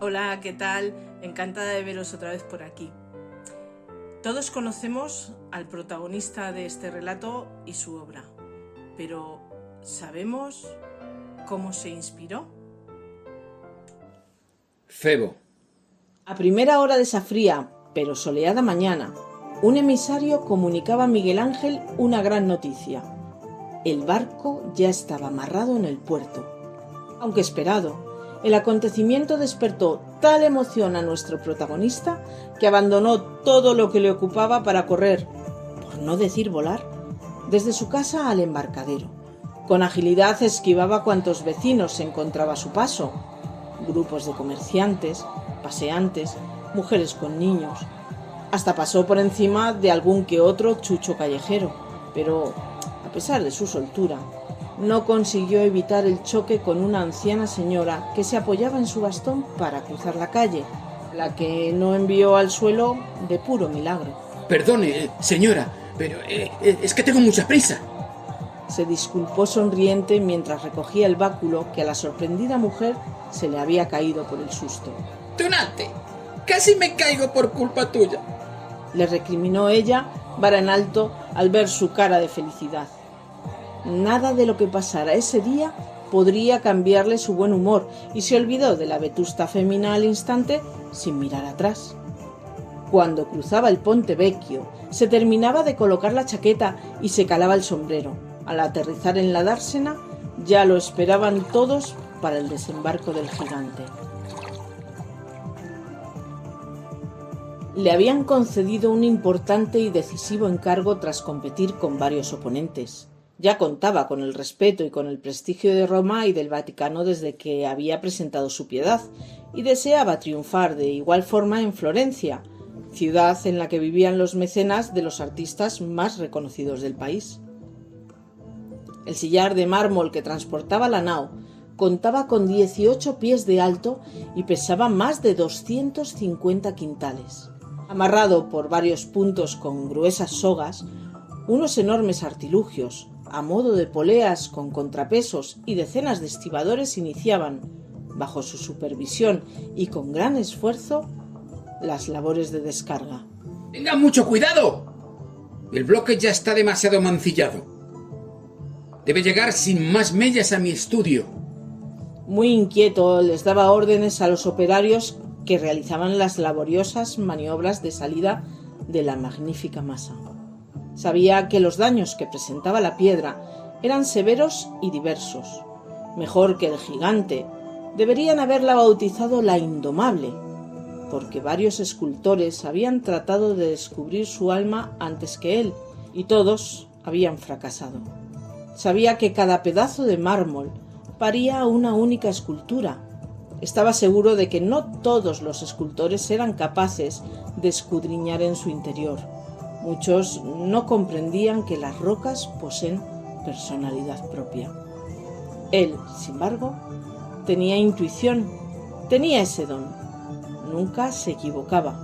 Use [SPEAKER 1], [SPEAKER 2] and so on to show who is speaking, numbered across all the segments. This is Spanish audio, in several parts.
[SPEAKER 1] Hola, ¿qué tal? Encantada de veros otra vez por aquí. Todos conocemos al protagonista de este relato y su obra, pero ¿sabemos cómo se inspiró?
[SPEAKER 2] Febo.
[SPEAKER 3] A primera hora de esa fría, pero soleada mañana, un emisario comunicaba a Miguel Ángel una gran noticia. El barco ya estaba amarrado en el puerto. Aunque esperado, el acontecimiento despertó tal emoción a nuestro protagonista que abandonó todo lo que le ocupaba para correr, por no decir volar, desde su casa al embarcadero. Con agilidad esquivaba cuantos vecinos se encontraba a su paso, grupos de comerciantes, paseantes, mujeres con niños. Hasta pasó por encima de algún que otro chucho callejero, pero, a pesar de su soltura, no consiguió evitar el choque con una anciana señora que se apoyaba en su bastón para cruzar la calle, la que no envió al suelo de puro milagro.
[SPEAKER 2] Perdone, señora, pero es que tengo mucha prisa.
[SPEAKER 3] Se disculpó sonriente mientras recogía el báculo que a la sorprendida mujer se le había caído por el susto.
[SPEAKER 2] ¡Tunante! ¡Casi me caigo por culpa tuya!
[SPEAKER 3] Le recriminó ella, vara en alto, al ver su cara de felicidad. Nada de lo que pasara ese día podría cambiarle su buen humor y se olvidó de la vetusta fémina al instante sin mirar atrás. Cuando cruzaba el Ponte Vecchio, se terminaba de colocar la chaqueta y se calaba el sombrero. Al aterrizar en la dársena, ya lo esperaban todos para el desembarco del gigante. Le habían concedido un importante y decisivo encargo tras competir con varios oponentes. Ya contaba con el respeto y con el prestigio de Roma y del Vaticano desde que había presentado su Piedad, y deseaba triunfar de igual forma en Florencia, ciudad en la que vivían los mecenas de los artistas más reconocidos del país. El sillar de mármol que transportaba la nao contaba con 18 pies de alto y pesaba más de 250 quintales. Amarrado por varios puntos con gruesas sogas, unos enormes artilugios, a modo de poleas con contrapesos y decenas de estibadores iniciaban, bajo su supervisión y con gran esfuerzo, las labores de descarga.
[SPEAKER 2] ¡Tenga mucho cuidado! El bloque ya está demasiado mancillado. Debe llegar sin más mellas a mi estudio.
[SPEAKER 3] Muy inquieto, les daba órdenes a los operarios que realizaban las laboriosas maniobras de salida de la magnífica masa. Sabía que los daños que presentaba la piedra eran severos y diversos. Mejor que el gigante, deberían haberla bautizado la Indomable, porque varios escultores habían tratado de descubrir su alma antes que él, y todos habían fracasado. Sabía que cada pedazo de mármol paría una única escultura. Estaba seguro de que no todos los escultores eran capaces de escudriñar en su interior. Muchos no comprendían que las rocas poseen personalidad propia. Él, sin embargo, tenía intuición, tenía ese don. Nunca se equivocaba.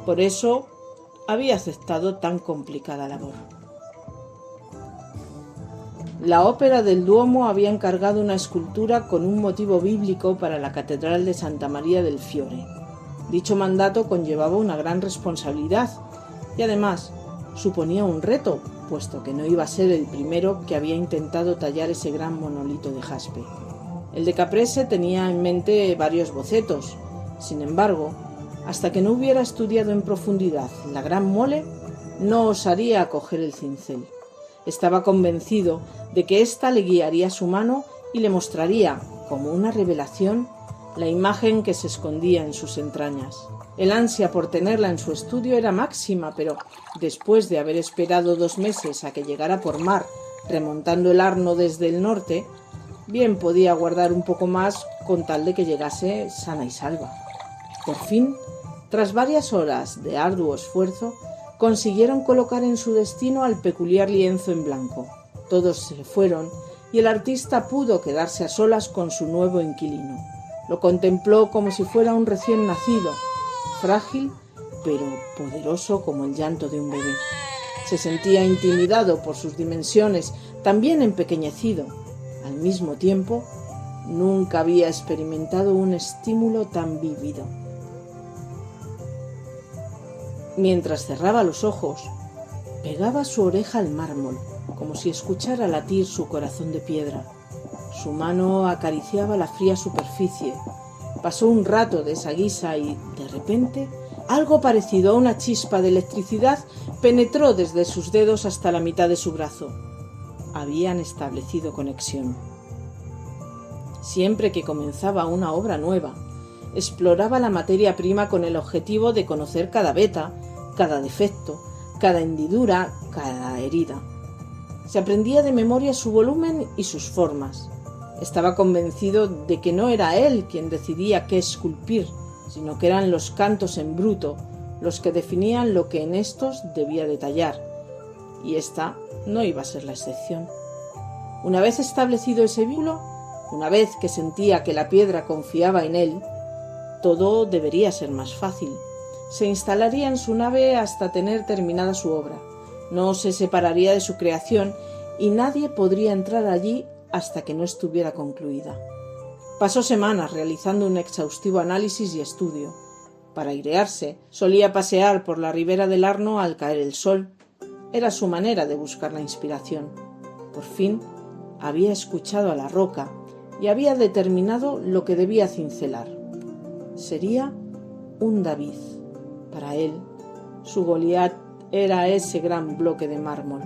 [SPEAKER 3] Por eso había aceptado tan complicada labor. La ópera del Duomo había encargado una escultura con un motivo bíblico para la Catedral de Santa María del Fiore. Dicho mandato conllevaba una gran responsabilidad y además suponía un reto, puesto que no iba a ser el primero que había intentado tallar ese gran monolito de jaspe. El de Caprese tenía en mente varios bocetos. Sin embargo, hasta que no hubiera estudiado en profundidad la gran mole, no osaría coger el cincel. Estaba convencido de que ésta le guiaría su mano y le mostraría, como una revelación, la imagen que se escondía en sus entrañas. El ansia por tenerla en su estudio era máxima, pero después de haber esperado 2 meses a que llegara por mar, remontando el Arno desde el norte, bien podía aguardar un poco más con tal de que llegase sana y salva. Por fin, tras varias horas de arduo esfuerzo, consiguieron colocar en su destino al peculiar lienzo en blanco. Todos se fueron y el artista pudo quedarse a solas con su nuevo inquilino. Lo contempló como si fuera un recién nacido, frágil pero poderoso como el llanto de un bebé. Se sentía intimidado por sus dimensiones, también empequeñecido. Al mismo tiempo, Nunca había experimentado un estímulo tan vívido. Mientras cerraba los ojos, pegaba su oreja al mármol, como si escuchara latir su corazón de piedra. Su mano acariciaba la fría superficie. Pasó un rato de esa guisa y, de repente, algo parecido a una chispa de electricidad penetró desde sus dedos hasta la mitad de su brazo. Habían establecido conexión. Siempre que comenzaba una obra nueva, exploraba la materia prima con el objetivo de conocer cada veta, cada defecto, cada hendidura, cada herida. Se aprendía de memoria su volumen y sus formas. Estaba convencido de que no era él quien decidía qué esculpir, sino que eran los cantos en bruto los que definían lo que en estos debía detallar, y esta no iba a ser la excepción. Una vez establecido ese vínculo, una vez que sentía que la piedra confiaba en él, todo debería ser más fácil. Se instalaría en su nave hasta tener terminada su obra. No se separaría de su creación y nadie podría entrar allí hasta que no estuviera concluida. Pasó semanas realizando un exhaustivo análisis y estudio. Para airearse, solía pasear por la ribera del Arno al caer el sol. Era su manera de buscar la inspiración. Por fin, había escuchado a la roca y había determinado lo que debía cincelar. Sería un David. Para él, su Goliat era ese gran bloque de mármol.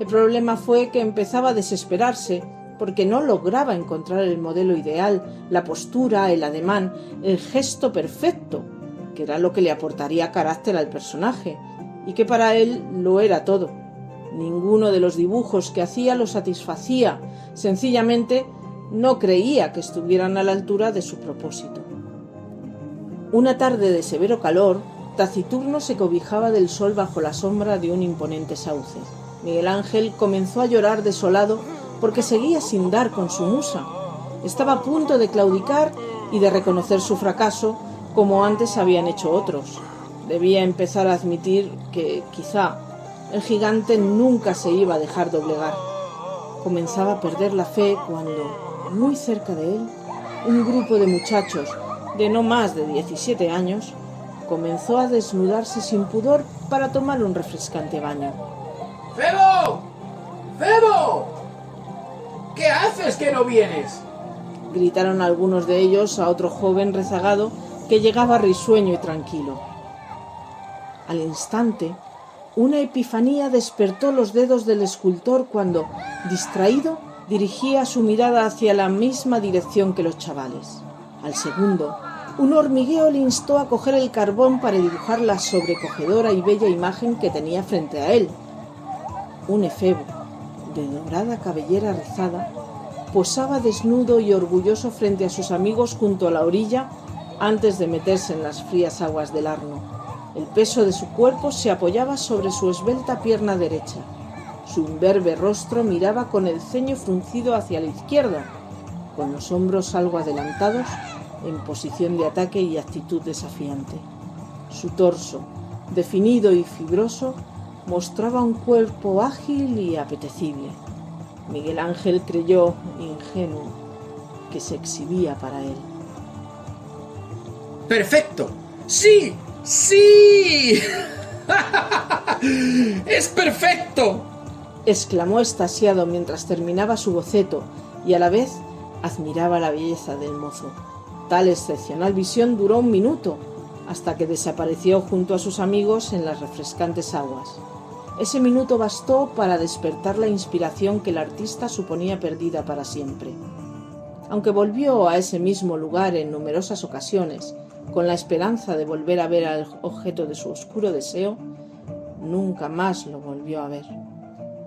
[SPEAKER 3] El problema fue que empezaba a desesperarse porque no lograba encontrar el modelo ideal, la postura, el ademán, el gesto perfecto, que era lo que le aportaría carácter al personaje, y que para él lo era todo. Ninguno de los dibujos que hacía lo satisfacía, sencillamente no creía que estuvieran a la altura de su propósito. Una tarde de severo calor, taciturno se cobijaba del sol bajo la sombra de un imponente sauce. Miguel Ángel comenzó a llorar desolado porque seguía sin dar con su musa. Estaba a punto de claudicar y de reconocer su fracaso como antes habían hecho otros. Debía empezar a admitir que, quizá, el gigante nunca se iba a dejar doblegar. Comenzaba a perder la fe cuando, muy cerca de él, un grupo de muchachos de no más de 17 años comenzó a desnudarse sin pudor para tomar un refrescante baño.
[SPEAKER 2] ¡Febo! ¡Febo! ¿Qué haces que no vienes?
[SPEAKER 3] Gritaron algunos de ellos a otro joven rezagado que llegaba risueño y tranquilo. Al instante, una epifanía despertó los dedos del escultor cuando, distraído, dirigía su mirada hacia la misma dirección que los chavales. Al segundo, un hormigueo le instó a coger el carbón para dibujar la sobrecogedora y bella imagen que tenía frente a él. Un efebo, de dorada cabellera rizada, posaba desnudo y orgulloso frente a sus amigos junto a la orilla antes de meterse en las frías aguas del Arno. El peso de su cuerpo se apoyaba sobre su esbelta pierna derecha. Su imberbe rostro miraba con el ceño fruncido hacia la izquierda, con los hombros algo adelantados, en posición de ataque y actitud desafiante. Su torso, definido y fibroso, mostraba un cuerpo ágil y apetecible. Miguel Ángel creyó, ingenuo, que se exhibía para él.
[SPEAKER 2] ¡Perfecto! ¡Sí! ¡Sí! ¡Es perfecto!,
[SPEAKER 3] exclamó extasiado mientras terminaba su boceto y a la vez admiraba la belleza del mozo. Tal excepcional visión duró 1 minuto, hasta que desapareció junto a sus amigos en las refrescantes aguas. Ese minuto bastó para despertar la inspiración que el artista suponía perdida para siempre. Aunque volvió a ese mismo lugar en numerosas ocasiones, con la esperanza de volver a ver al objeto de su oscuro deseo, nunca más lo volvió a ver.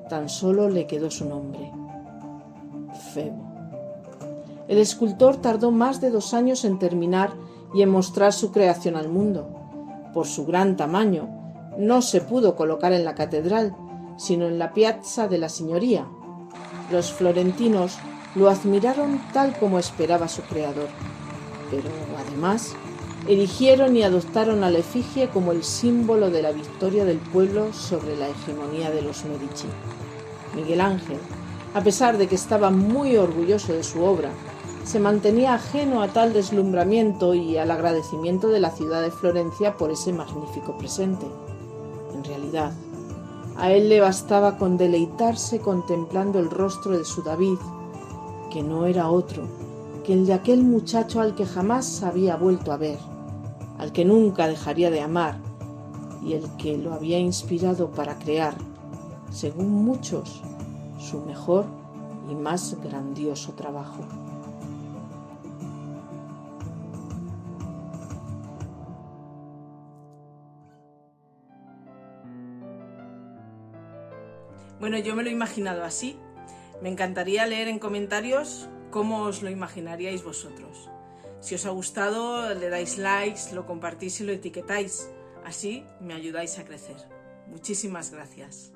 [SPEAKER 3] Tan solo le quedó su nombre: Febo. El escultor tardó más de 2 años en terminar y en mostrar su creación al mundo. Por su gran tamaño, no se pudo colocar en la catedral, sino en la Piazza de la Signoria. Los florentinos lo admiraron tal como esperaba su creador, pero además erigieron y adoptaron a la efigie como el símbolo de la victoria del pueblo sobre la hegemonía de los Medici. Miguel Ángel, a pesar de que estaba muy orgulloso de su obra, se mantenía ajeno a tal deslumbramiento y al agradecimiento de la ciudad de Florencia por ese magnífico presente. En realidad, a él le bastaba con deleitarse contemplando el rostro de su David, que no era otro que el de aquel muchacho al que jamás había vuelto a ver, al que nunca dejaría de amar y el que lo había inspirado para crear, según muchos, su mejor y más grandioso trabajo.
[SPEAKER 1] Bueno, yo me lo he imaginado así. Me encantaría leer en comentarios cómo os lo imaginaríais vosotros. Si os ha gustado, le dais likes, lo compartís y lo etiquetáis. Así me ayudáis a crecer. Muchísimas gracias.